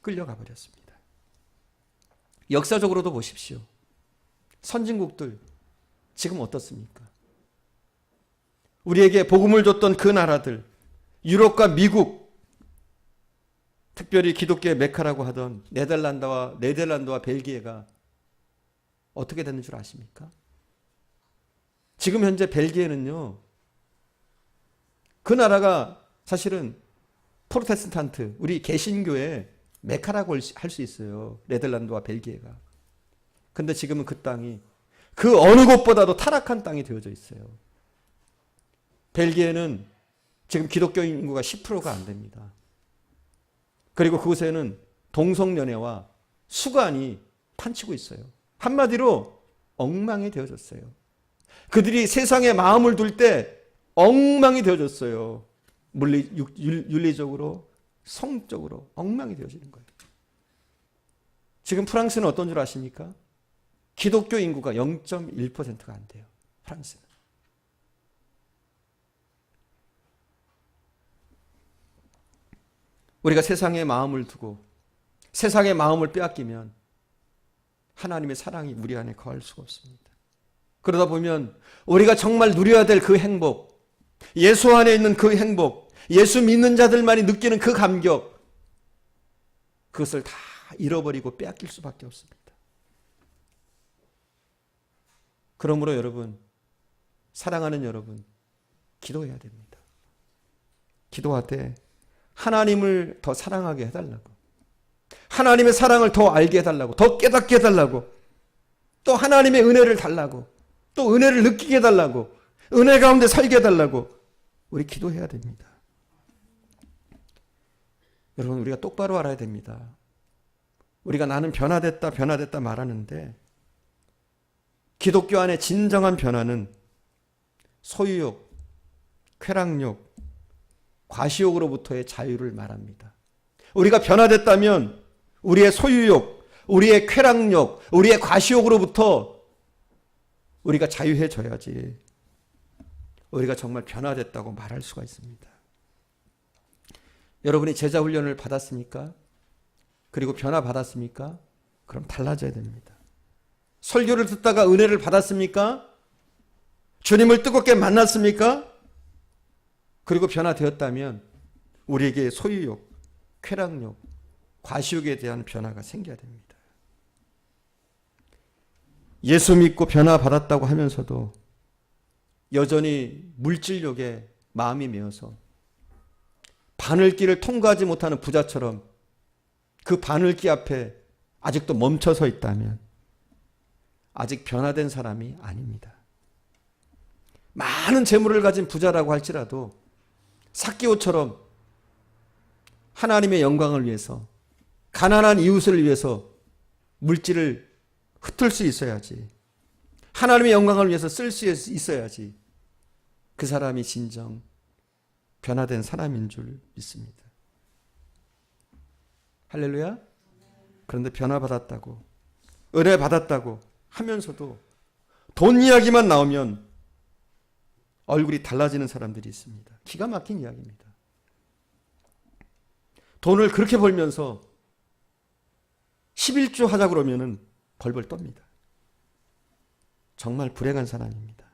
끌려가 버렸습니다. 역사적으로도 보십시오. 선진국들 지금 어떻습니까? 우리에게 복음을 줬던 그 나라들, 유럽과 미국, 특별히 기독교의 메카라고 하던 네덜란드와 벨기에가 어떻게 되는 줄 아십니까? 지금 현재 벨기에는요, 그 나라가 사실은 프로테스탄트, 우리 개신교의 메카라고 할 수 있어요. 네덜란드와 벨기에가. 근데 지금은 그 땅이 그 어느 곳보다도 타락한 땅이 되어져 있어요. 벨기에는 지금 기독교 인구가 10%가 안 됩니다. 그리고 그곳에는 동성연애와 수관이 판치고 있어요. 한마디로 엉망이 되어졌어요. 그들이 세상에 마음을 둘 때 엉망이 되어졌어요. 윤리적으로, 성적으로 엉망이 되어지는 거예요. 지금 프랑스는 어떤 줄 아십니까? 기독교 인구가 0.1%가 안 돼요. 프랑스는. 우리가 세상의 마음을 두고 세상의 마음을 빼앗기면 하나님의 사랑이 우리 안에 거할 수가 없습니다. 그러다 보면 우리가 정말 누려야 될 그 행복, 예수 안에 있는 그 행복, 예수 믿는 자들만이 느끼는 그 감격, 그것을 다 잃어버리고 빼앗길 수밖에 없습니다. 그러므로 여러분, 사랑하는 여러분, 기도해야 됩니다. 기도할 때 하나님을 더 사랑하게 해달라고, 하나님의 사랑을 더 알게 해달라고, 더 깨닫게 해달라고, 또 하나님의 은혜를 달라고, 또 은혜를 느끼게 해달라고, 은혜 가운데 살게 해달라고 우리 기도해야 됩니다. 여러분, 우리가 똑바로 알아야 됩니다. 우리가 나는 변화됐다 변화됐다 말하는데 기독교 안에 진정한 변화는 소유욕, 쾌락욕, 과시욕으로부터의 자유를 말합니다. 우리가 변화됐다면 우리의 소유욕, 우리의 쾌락욕, 우리의 과시욕으로부터 우리가 자유해져야지 우리가 정말 변화됐다고 말할 수가 있습니다. 여러분이 제자 훈련을 받았습니까? 그리고 변화 받았습니까? 그럼 달라져야 됩니다. 설교를 듣다가 은혜를 받았습니까? 주님을 뜨겁게 만났습니까? 그리고 변화되었다면 우리에게 소유욕, 쾌락욕, 과시욕에 대한 변화가 생겨야 됩니다. 예수 믿고 변화 받았다고 하면서도 여전히 물질욕에 마음이 메어서 바늘길을 통과하지 못하는 부자처럼 그 바늘길 앞에 아직도 멈춰서 있다면 아직 변화된 사람이 아닙니다. 많은 재물을 가진 부자라고 할지라도 삭개오처럼 하나님의 영광을 위해서, 가난한 이웃을 위해서 물질을 흩을 수 있어야지, 하나님의 영광을 위해서 쓸 수 있어야지 그 사람이 진정 변화된 사람인 줄 믿습니다. 할렐루야. 그런데 변화 받았다고, 은혜 받았다고 하면서도 돈 이야기만 나오면 얼굴이 달라지는 사람들이 있습니다. 기가 막힌 이야기입니다. 돈을 그렇게 벌면서 11조 하자 그러면은 벌벌 떱니다. 정말 불행한 사람입니다.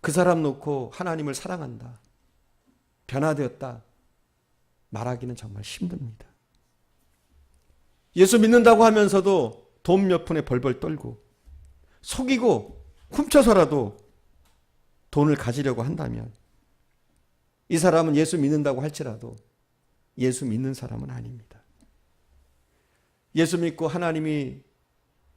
그 사람 놓고 하나님을 사랑한다, 변화되었다 말하기는 정말 힘듭니다. 예수 믿는다고 하면서도 돈 몇 푼에 벌벌 떨고 속이고 훔쳐서라도 돈을 가지려고 한다면 이 사람은 예수 믿는다고 할지라도 예수 믿는 사람은 아닙니다. 예수 믿고 하나님이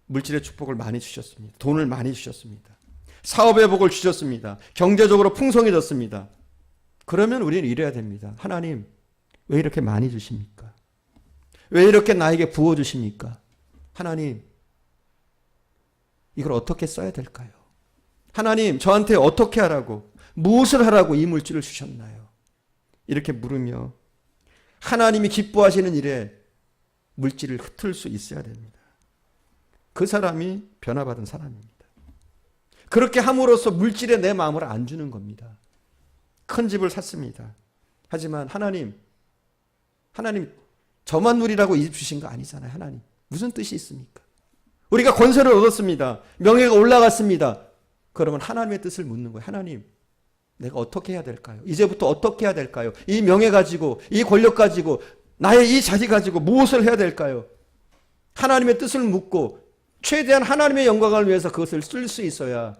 물질의 축복을 많이 주셨습니다. 돈을 많이 주셨습니다. 사업의 복을 주셨습니다. 경제적으로 풍성해졌습니다. 그러면 우리는 이래야 됩니다. 하나님, 왜 이렇게 많이 주십니까? 왜 이렇게 나에게 부어주십니까? 하나님, 이걸 어떻게 써야 될까요? 하나님, 저한테 어떻게 하라고, 무엇을 하라고 이 물질을 주셨나요? 이렇게 물으며 하나님이 기뻐하시는 일에 물질을 흩을 수 있어야 됩니다. 그 사람이 변화받은 사람입니다. 그렇게 함으로써 물질에 내 마음을 안 주는 겁니다. 큰 집을 샀습니다. 하지만 하나님 저만 누리라고 이 집 주신 거 아니잖아요. 하나님, 무슨 뜻이 있습니까? 우리가 권세를 얻었습니다. 명예가 올라갔습니다. 그러면 하나님의 뜻을 묻는 거예요. 하나님, 내가 어떻게 해야 될까요? 이제부터 어떻게 해야 될까요? 이 명예 가지고, 이 권력 가지고, 나의 이 자리 가지고 무엇을 해야 될까요? 하나님의 뜻을 묻고 최대한 하나님의 영광을 위해서 그것을 쓸 수 있어야,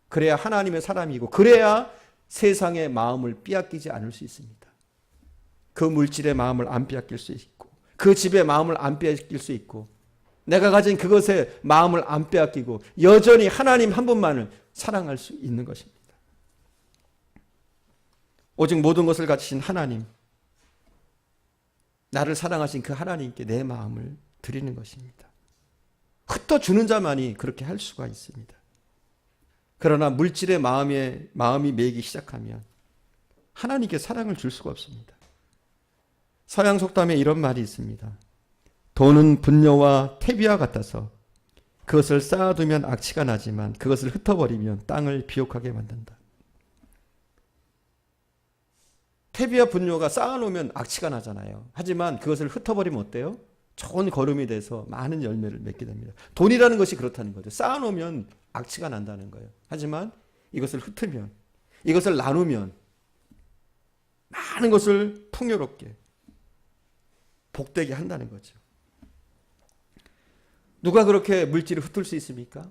그래야 하나님의 사람이고, 그래야 세상의 마음을 빼앗기지 않을 수 있습니다. 그 물질의 마음을 안 빼앗길 수 있고, 그 집의 마음을 안 빼앗길 수 있고, 내가 가진 그것의 마음을 안 빼앗기고 여전히 하나님 한 분만을 사랑할 수 있는 것입니다. 오직 모든 것을 가지신 하나님, 나를 사랑하신 그 하나님께 내 마음을 드리는 것입니다. 흩어주는 자만이 그렇게 할 수가 있습니다. 그러나 물질의 마음이 매이기 시작하면 하나님께 사랑을 줄 수가 없습니다. 서양 속담에 이런 말이 있습니다. 돈은 분녀와 태비와 같아서 그것을 쌓아두면 악취가 나지만 그것을 흩어버리면 땅을 비옥하게 만든다. 퇴비와 분뇨가 쌓아놓으면 악취가 나잖아요. 하지만 그것을 흩어버리면 어때요? 좋은 거름이 돼서 많은 열매를 맺게 됩니다. 돈이라는 것이 그렇다는 거죠. 쌓아놓으면 악취가 난다는 거예요. 하지만 이것을 흩으면, 이것을 나누면 많은 것을 풍요롭게 복되게 한다는 거죠. 누가 그렇게 물질을 흩을 수 있습니까?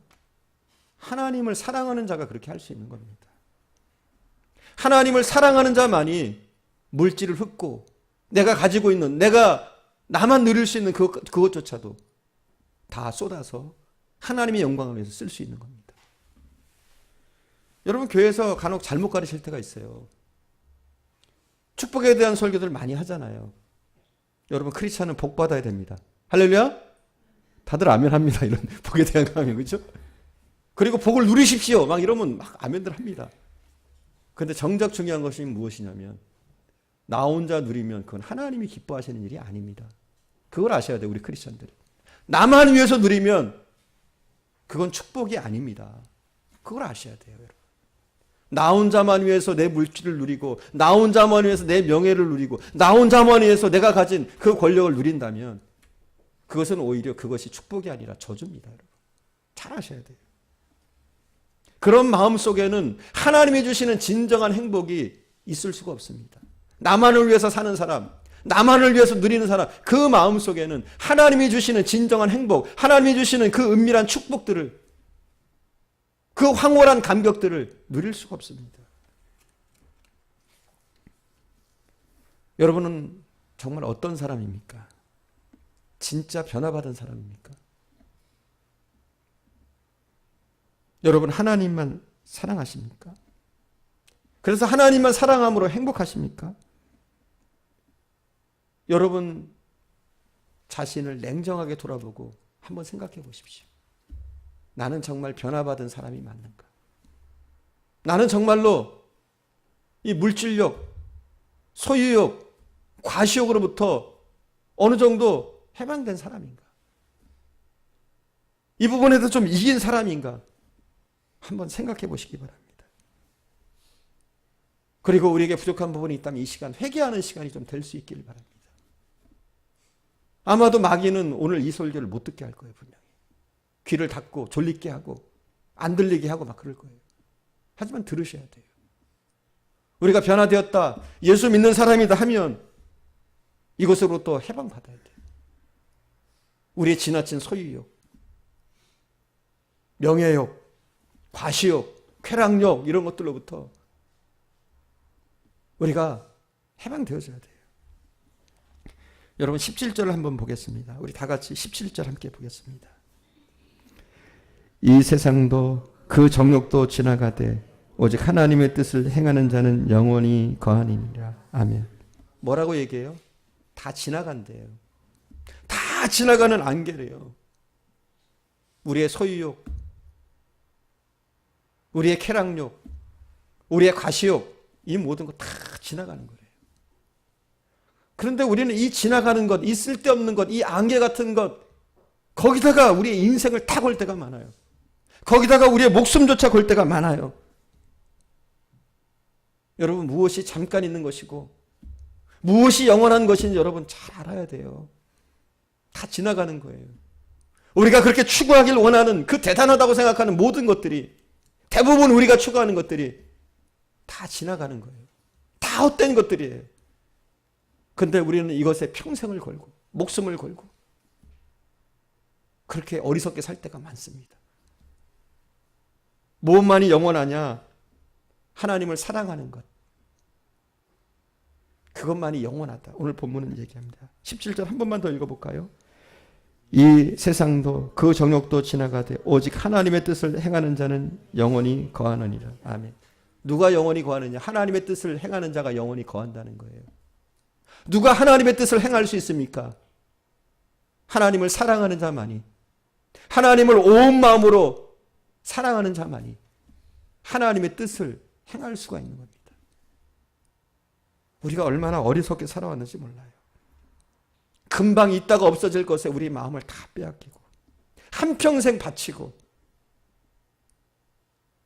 하나님을 사랑하는 자가 그렇게 할 수 있는 겁니다. 하나님을 사랑하는 자만이 물질을 흩고 내가 가지고 있는, 내가 나만 누릴 수 있는 그것조차도 다 쏟아서 하나님의 영광을 위해서 쓸 수 있는 겁니다. 여러분, 교회에서 간혹 잘못 가르칠 때가 있어요. 축복에 대한 설교들 많이 하잖아요. 여러분, 크리스찬은 복 받아야 됩니다. 할렐루야? 다들 아멘 합니다. 이런 복에 대한 강의, 그렇죠? 그리고 복을 누리십시오. 막 이러면 막 아멘들 합니다. 그런데 정작 중요한 것이 무엇이냐면 나 혼자 누리면 그건 하나님이 기뻐하시는 일이 아닙니다. 그걸 아셔야 돼요, 우리 크리스천들이. 나만 위해서 누리면 그건 축복이 아닙니다. 그걸 아셔야 돼요, 여러분. 나 혼자만 위해서 내 물질을 누리고, 나 혼자만 위해서 내 명예를 누리고, 나 혼자만 위해서 내가 가진 그 권력을 누린다면 그것은 오히려 그것이 축복이 아니라 저주입니다, 여러분. 잘 아셔야 돼요. 그런 마음 속에는 하나님이 주시는 진정한 행복이 있을 수가 없습니다. 나만을 위해서 사는 사람, 나만을 위해서 누리는 사람, 그 마음 속에는 하나님이 주시는 진정한 행복, 하나님이 주시는 그 은밀한 축복들을, 그 황홀한 감격들을 누릴 수가 없습니다. 여러분은 정말 어떤 사람입니까? 진짜 변화받은 사람입니까? 여러분, 하나님만 사랑하십니까? 그래서 하나님만 사랑함으로 행복하십니까? 여러분 자신을 냉정하게 돌아보고 한번 생각해 보십시오. 나는 정말 변화받은 사람이 맞는가? 나는 정말로 이 물질욕, 소유욕, 과시욕으로부터 어느 정도 해방된 사람인가? 이 부분에서 좀 이긴 사람인가? 한번 생각해 보시기 바랍니다. 그리고 우리에게 부족한 부분이 있다면 이 시간, 회개하는 시간이 좀 될 수 있기를 바랍니다. 아마도 마귀는 오늘 이 설교를 못 듣게 할 거예요, 분명히. 귀를 닫고 졸리게 하고 안 들리게 하고 막 그럴 거예요. 하지만 들으셔야 돼요. 우리가 변화되었다, 예수 믿는 사람이다 하면 이것으로부터 해방받아야 돼요. 우리의 지나친 소유욕, 명예욕, 과시욕, 쾌락욕 이런 것들로부터 우리가 해방되어져야 돼요. 여러분 17절을 한번 보겠습니다. 우리 다 같이 17절 함께 보겠습니다. 이 세상도 그 정욕도 지나가되 오직 하나님의 뜻을 행하는 자는 영원히 거하니라. 아멘. 뭐라고 얘기해요? 다 지나간대요. 다 지나가는 안개래요. 우리의 소유욕, 우리의 쾌락욕, 우리의 과시욕, 이 모든 거 다 지나가는 거예요. 그런데 우리는 이 지나가는 것, 이 쓸데없는 것, 이 안개 같은 것, 거기다가 우리의 인생을 다 걸 때가 많아요. 거기다가 우리의 목숨조차 걸 때가 많아요. 여러분, 무엇이 잠깐 있는 것이고 무엇이 영원한 것인지 여러분 잘 알아야 돼요. 다 지나가는 거예요. 우리가 그렇게 추구하길 원하는 그 대단하다고 생각하는 모든 것들이, 대부분 우리가 추구하는 것들이 다 지나가는 거예요. 다 헛된 것들이에요. 근데 우리는 이것에 평생을 걸고 목숨을 걸고 그렇게 어리석게 살 때가 많습니다. 무엇만이 영원하냐? 하나님을 사랑하는 것, 그것만이 영원하다. 오늘 본문은 얘기합니다. 17절 한 번만 더 읽어볼까요? 이 세상도 그 정욕도 지나가되 오직 하나님의 뜻을 행하는 자는 영원히 거하느니라. 아멘. 누가 영원히 거하느냐? 하나님의 뜻을 행하는 자가 영원히 거한다는 거예요. 누가 하나님의 뜻을 행할 수 있습니까? 하나님을 사랑하는 자만이, 하나님을 온 마음으로 사랑하는 자만이 하나님의 뜻을 행할 수가 있는 겁니다. 우리가 얼마나 어리석게 살아왔는지 몰라요. 금방 있다가 없어질 것에 우리 마음을 다 빼앗기고 한평생 바치고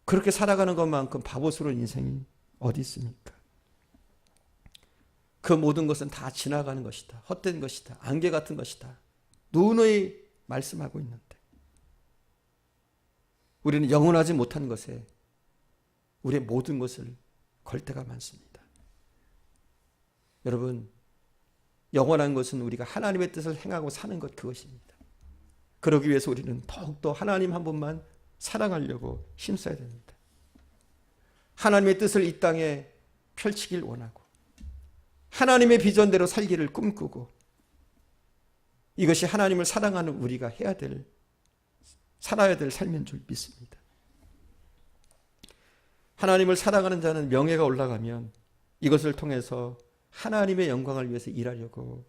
그렇게 살아가는 것만큼 바보스러운 인생이 어디 있습니까? 그 모든 것은 다 지나가는 것이다. 헛된 것이다. 안개 같은 것이다. 누누이 말씀하고 있는데 우리는 영원하지 못한 것에 우리의 모든 것을 걸 때가 많습니다. 여러분, 영원한 것은 우리가 하나님의 뜻을 행하고 사는 것, 그것입니다. 그러기 위해서 우리는 더욱더 하나님 한 분만 사랑하려고 힘써야 됩니다. 하나님의 뜻을 이 땅에 펼치길 원하고 하나님의 비전대로 살기를 꿈꾸고 이것이 하나님을 사랑하는 우리가 살아야 될 삶인 줄 믿습니다. 하나님을 사랑하는 자는 명예가 올라가면 이것을 통해서 하나님의 영광을 위해서 일하려고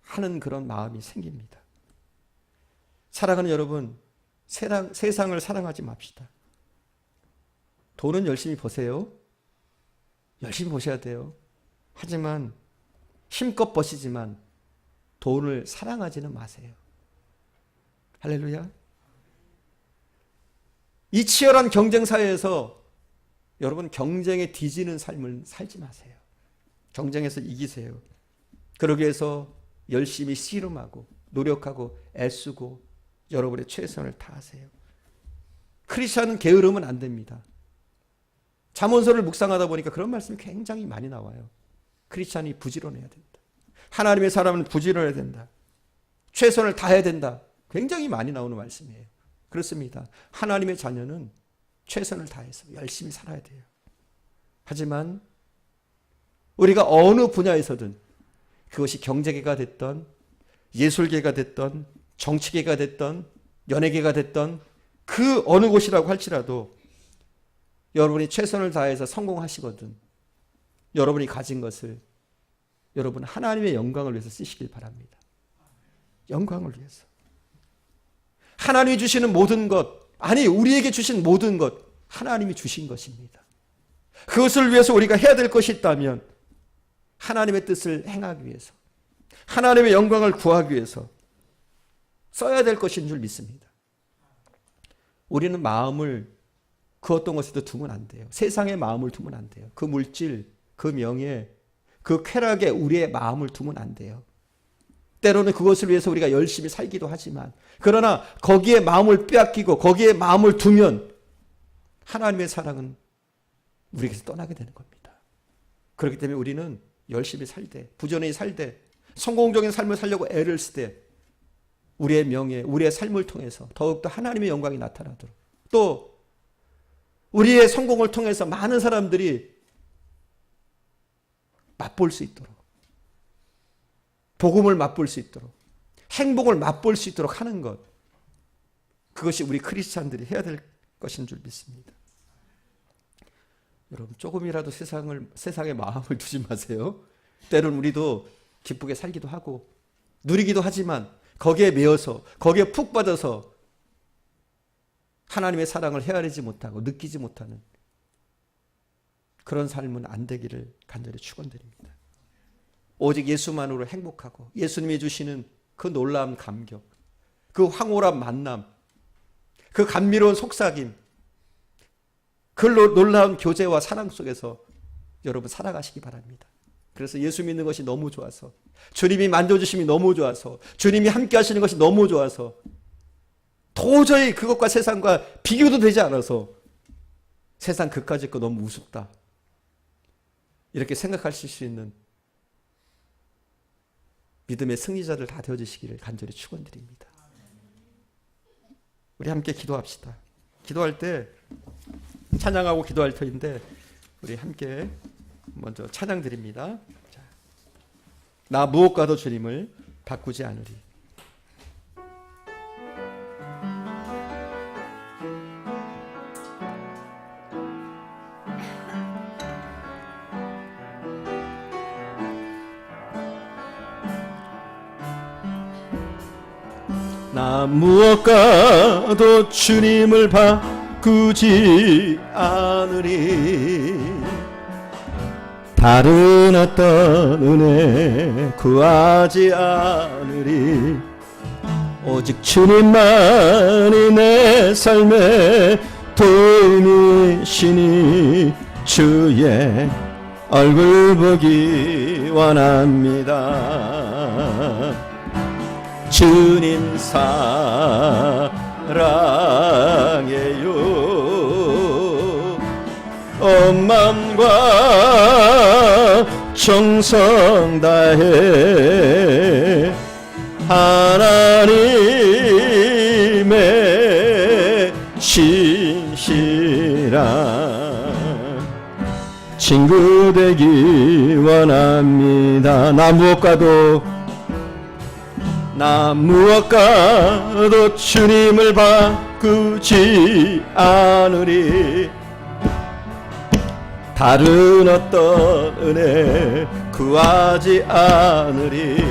하는 그런 마음이 생깁니다. 사랑하는 여러분, 세상을 사랑하지 맙시다. 돈은 열심히 버세요. 열심히 버셔야 돼요. 하지만 힘껏 버시지만 돈을 사랑하지는 마세요. 할렐루야. 이 치열한 경쟁 사회에서 여러분 경쟁에 뒤지는 삶을 살지 마세요. 경쟁에서 이기세요. 그러기 위해서 열심히 씨름하고 노력하고 애쓰고 여러분의 최선을 다하세요. 크리스찬은 게으르면 안 됩니다. 잠언서를 묵상하다 보니까 그런 말씀이 굉장히 많이 나와요. 크리스찬이 부지런해야 된다. 하나님의 사람은 부지런해야 된다. 최선을 다해야 된다. 굉장히 많이 나오는 말씀이에요. 그렇습니다. 하나님의 자녀는 최선을 다해서 열심히 살아야 돼요. 하지만 우리가 어느 분야에서든 그것이 경제계가 됐던 예술계가 됐던 정치계가 됐던 연예계가 됐던 그 어느 곳이라고 할지라도 여러분이 최선을 다해서 성공하시거든 여러분이 가진 것을 여러분 하나님의 영광을 위해서 쓰시길 바랍니다. 영광을 위해서. 하나님이 주시는 모든 것, 아니 우리에게 주신 모든 것 하나님이 주신 것입니다. 그것을 위해서 우리가 해야 될 것이 있다면 하나님의 뜻을 행하기 위해서 하나님의 영광을 구하기 위해서 써야 될 것인 줄 믿습니다. 우리는 마음을 그 어떤 것에도 두면 안 돼요. 세상의 마음을 두면 안 돼요. 그 물질, 그 명예, 그 쾌락에 우리의 마음을 두면 안 돼요. 때로는 그것을 위해서 우리가 열심히 살기도 하지만 그러나 거기에 마음을 빼앗기고 거기에 마음을 두면 하나님의 사랑은 우리에게서 떠나게 되는 겁니다. 그렇기 때문에 우리는 열심히 살되 부지런히 살되 성공적인 삶을 살려고 애를 쓰되 우리의 명예, 우리의 삶을 통해서 더욱더 하나님의 영광이 나타나도록 또 우리의 성공을 통해서 많은 사람들이 맛볼 수 있도록 복음을 맛볼 수 있도록 행복을 맛볼 수 있도록 하는 것 그것이 우리 크리스찬들이 해야 될 것인 줄 믿습니다. 여러분 조금이라도 세상에 마음을 두지 마세요. 때로는 우리도 기쁘게 살기도 하고 누리기도 하지만 거기에 매여서 거기에 푹 빠져서 하나님의 사랑을 헤아리지 못하고 느끼지 못하는 그런 삶은 안 되기를 간절히 축원드립니다. 오직 예수만으로 행복하고 예수님이 주시는 그 놀라운 감격, 그 황홀한 만남, 그 감미로운 속삭임, 그 놀라운 교제와 사랑 속에서 여러분 살아가시기 바랍니다. 그래서 예수 믿는 것이 너무 좋아서 주님이 만져주심이 너무 좋아서 주님이 함께 하시는 것이 너무 좋아서 도저히 그것과 세상과 비교도 되지 않아서 세상 그까짓 거 너무 우습다 이렇게 생각하실 수 있는 믿음의 승리자들 다 되어주시기를 간절히 축원드립니다. 우리 함께 기도합시다. 기도할 때 찬양하고 기도할 터인데 우리 함께 먼저 찬양 드립니다. 자, 나 무엇과도 주님을 바꾸지 않으리. 나 무엇과도 주님을 바꾸지 않으리. 다른 어떤 은혜 구하지 않으리. 오직 주님만이 내 삶의 도움이시니 주의 얼굴 보기 원합니다. 주님 사랑해요. 온 마음과 정성 다해 하나님의 신실한 친구 되기 원합니다. 나 무엇과도 주님을 바꾸지 않으리. 다른 어떤 은혜 구하지 않으리.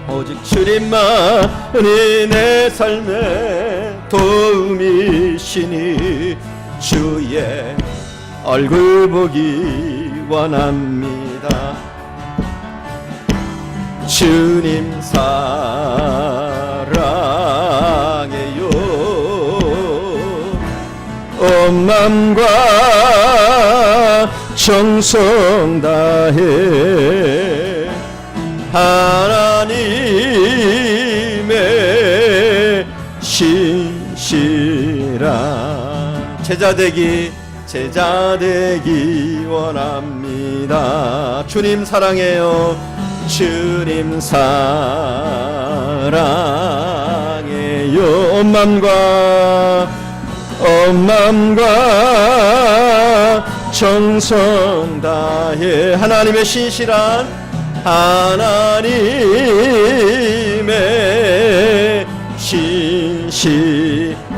오직 주님만이 내 삶의 도움이시니 주의 얼굴 보기 원합니다. 주님 사랑해요. 온 마음과 정성 다해 하나님의 신실한 제자 되기 원합니다. 주님 사랑해요. 주님 사랑해요. 온 마음과 정성 다해 하나님의 신실한 하나님의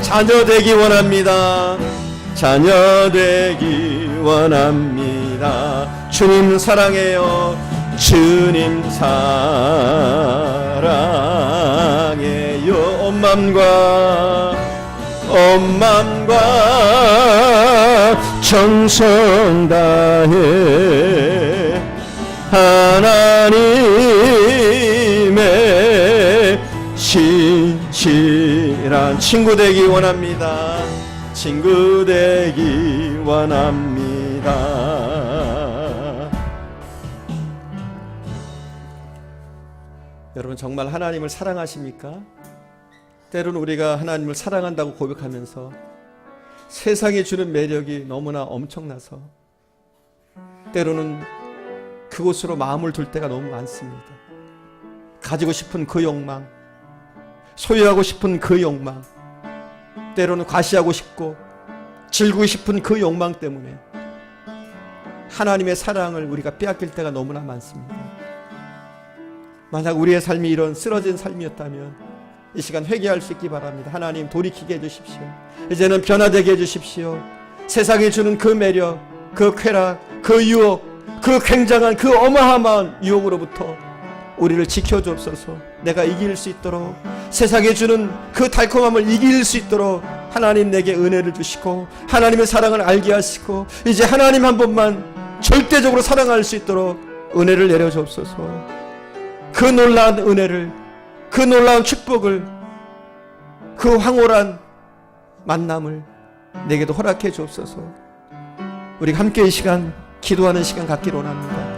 자녀 되기 원합니다. 자녀 되기 원합니다. 주님 사랑해요. 주님 사랑해요. 온 마음과 정성 다해 하나님의 신실한 친구 되기 원합니다. 친구 되기 원합니다. 여러분 정말 하나님을 사랑하십니까? 때로는 우리가 하나님을 사랑한다고 고백하면서 세상이 주는 매력이 너무나 엄청나서 때로는 그곳으로 마음을 둘 때가 너무 많습니다. 가지고 싶은 그 욕망, 소유하고 싶은 그 욕망, 때로는 과시하고 싶고 즐기고 싶은 그 욕망 때문에 하나님의 사랑을 우리가 빼앗길 때가 너무나 많습니다. 만약 우리의 삶이 이런 쓰러진 삶이었다면 이 시간 회개할 수 있기 바랍니다. 하나님 돌이키게 해주십시오. 이제는 변화되게 해주십시오. 세상이 주는 그 매력, 그 쾌락, 그 유혹, 그 굉장한 그 어마어마한 유혹으로부터 우리를 지켜주옵소서. 내가 이길 수 있도록 세상이 주는 그 달콤함을 이길 수 있도록 하나님 내게 은혜를 주시고 하나님의 사랑을 알게 하시고 이제 하나님 한 분만 절대적으로 사랑할 수 있도록 은혜를 내려주옵소서. 그 놀라운 은혜를, 그 놀라운 축복을, 그 황홀한 만남을 내게도 허락해 주옵소서. 우리가 함께 이 시간 기도하는 시간 갖기를 원합니다.